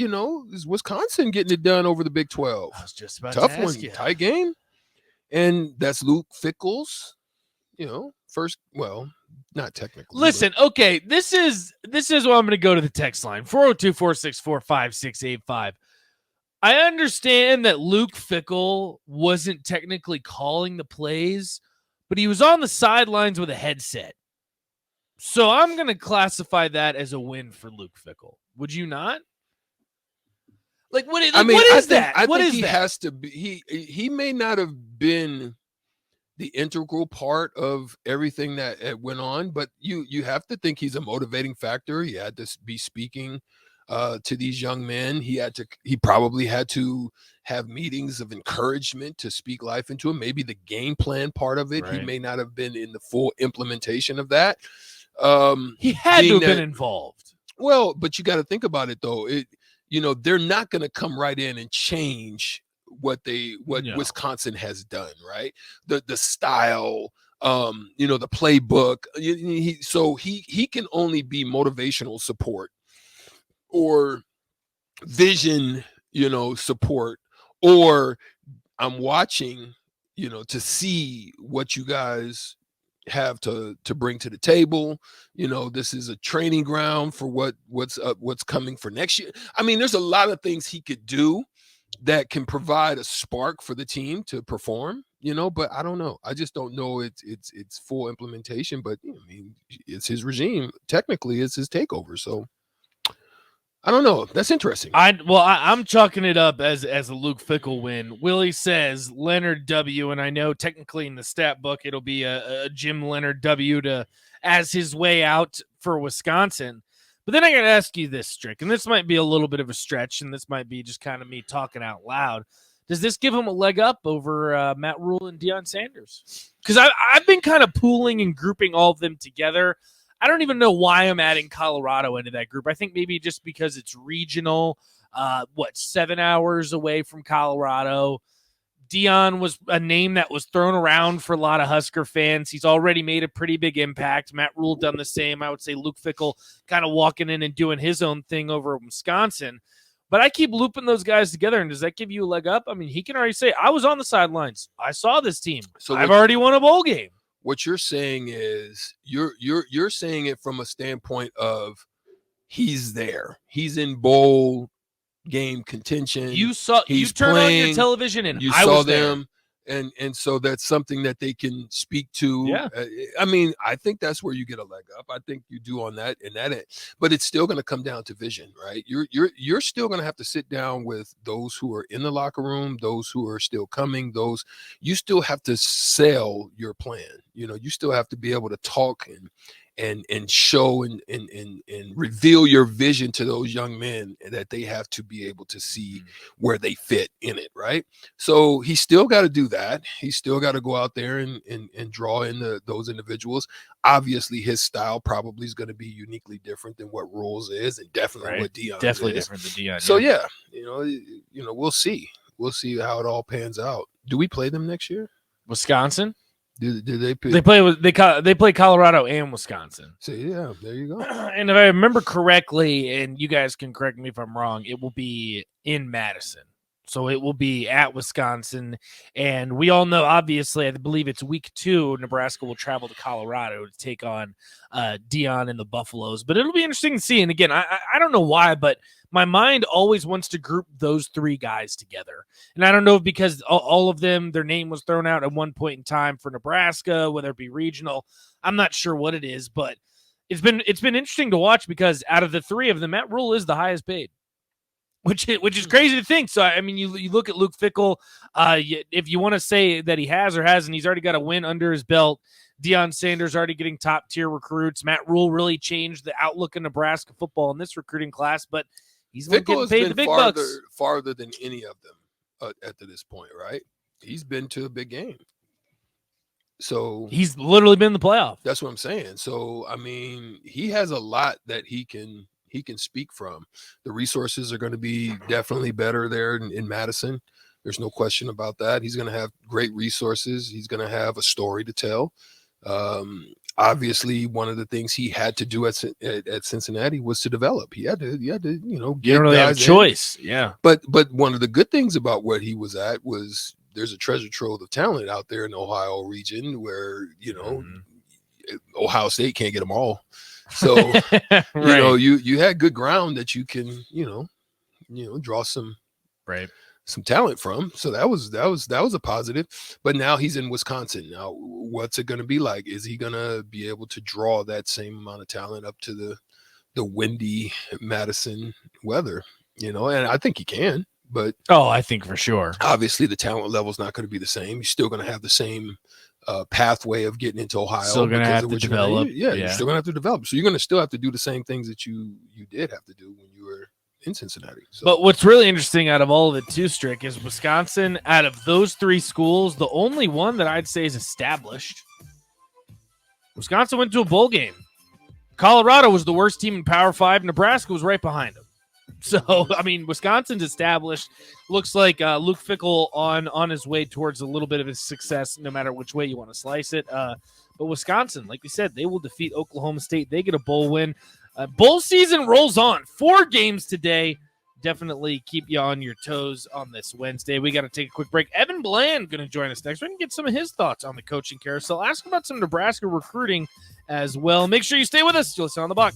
is Wisconsin getting it done over the Big 12. I was just about Tough to ask one, you. tight game. And that's Luke Fickell's, first, not technically. Listen, okay, this is what I'm going to go to the text line, 402-464-5685. I understand that Luke Fickell wasn't technically calling the plays, but he was on the sidelines with a headset. So I'm going to classify that as a win for Luke Fickell. Would you not? Like, what is that? I think he has to be. He may not have been the integral part of everything that went on, but you have to think he's a motivating factor. He had to be speaking to these young men. He probably had to have meetings of encouragement to speak life into him. Maybe the game plan part of it, right. He may not have been in the full implementation of that. He had to have been involved. Well, but you got to think about it though. They're not going to come right in and change what Wisconsin has done, right? The style, the playbook. So he can only be motivational support or vision, support, or I'm watching, to see what you guys have to bring to the table. This is a training ground for what's coming for next year. I mean, there's a lot of things he could do that can provide a spark for the team to perform, but I don't know. I just don't know it's full implementation, but I mean, it's his regime. Technically, it's his takeover. So I don't know. That's interesting. I'm chalking it up as a Luke Fickell win. Willie says Leonard W, and I know technically in the stat book it'll be a Jim Leonard W as his way out for Wisconsin. But then I got to ask you this, Strick, and this might be a little bit of a stretch, and this might be just kind of me talking out loud. Does this give him a leg up over Matt Rule and Deion Sanders? Because I've been kind of pooling and grouping all of them together. I don't even know why I'm adding Colorado into that group. I think maybe just because it's regional, 7 hours away from Colorado. Deion was a name that was thrown around for a lot of Husker fans. He's already made a pretty big impact. Matt Rule done the same. I would say Luke Fickell kind of walking in and doing his own thing over at Wisconsin. But I keep looping those guys together, and does that give you a leg up? I mean, he can already say, I was on the sidelines. I saw this team. So I've already won a bowl game. What you're saying is you're saying it from a standpoint of he's there. He's in bowl game contention. You turned on your television and I saw them there. And so that's something that they can speak to. Yeah. I mean, I think that's where you get a leg up. I think you do on that and that end. But it's still going to come down to vision, right? You're still going to have to sit down with those who are in the locker room, those who are still coming, you still have to sell your plan. You still have to be able to talk and show and reveal your vision to those young men that they have to be able to see where they fit in it, right? So he's still got to do that. He's still got to go out there and draw in those individuals. Obviously, his style probably is going to be uniquely different than what Rules is, and definitely what Deion is. Definitely different than Deion. So yeah, we'll see. We'll see how it all pans out. Do we play them next year? Wisconsin? Do they play Colorado and Wisconsin. So yeah, there you go. And if I remember correctly, and you guys can correct me if I'm wrong, it will be in Madison. So it will be at Wisconsin. And we all know, obviously, I believe it's week 2, Nebraska will travel to Colorado to take on Deion and the Buffaloes. But it'll be interesting to see. And again, I don't know why, but my mind always wants to group those 3 guys together. And I don't know if because all of them, their name was thrown out at one point in time for Nebraska, whether it be regional. I'm not sure what it is, but it's been interesting to watch because out of the 3 of them, Matt Rule is the highest paid. Which is crazy to think. So, I mean, you look at Luke Fickell, if you want to say that he has or hasn't, he's already got a win under his belt. Deion Sanders already getting top-tier recruits. Matt Rule really changed the outlook of Nebraska football in this recruiting class, but he's getting paid the big bucks. Farther than any of them at this point, right? He's been to a big game. So he's literally been in the playoff. That's what I'm saying. So, I mean, he has a lot that he can speak from. The resources are going to be definitely better there in Madison. There's no question about that. He's going to have great resources. He's going to have a story to tell. obviously one of the things he had to do at Cincinnati was to develop. He had to, you know, you don't really have a choice. Yeah. But one of the good things about what he was at was there's a treasure trove of talent out there in the Ohio region where, you know, Ohio State can't get them all. So, right. you know, you had good ground that you can, you know, draw some talent from. So that was a positive. But now he's in Wisconsin. Now, what's it going to be like? Is he going to be able to draw that same amount of talent up to the windy Madison weather? You know, and I think he can. But I think for sure. Obviously, the talent level is not going to be the same. He's still going to have the same pathway of getting into Ohio. Still going to have to develop. You're still going to have to develop. So you're going to still have to do the same things that you did have to do when you were in Cincinnati. So. But what's really interesting out of all of it too, Strick, is Wisconsin, out of those three schools, the only one that I'd say is established. Wisconsin went to a bowl game. Colorado was the worst team in Power 5. Nebraska was right behind them. So, I mean, Wisconsin's established. Looks like Luke Fickell on his way towards a little bit of his success, no matter which way you want to slice it. But Wisconsin, like we said, they will defeat Oklahoma State. They get a bowl win. Bowl season rolls on. 4 games today. Definitely keep you on your toes on this Wednesday. We got to take a quick break. Evan Bland going to join us next. We're going to get some of his thoughts on the coaching carousel. Ask about some Nebraska recruiting as well. Make sure you stay with us. You'll listen on the Buck.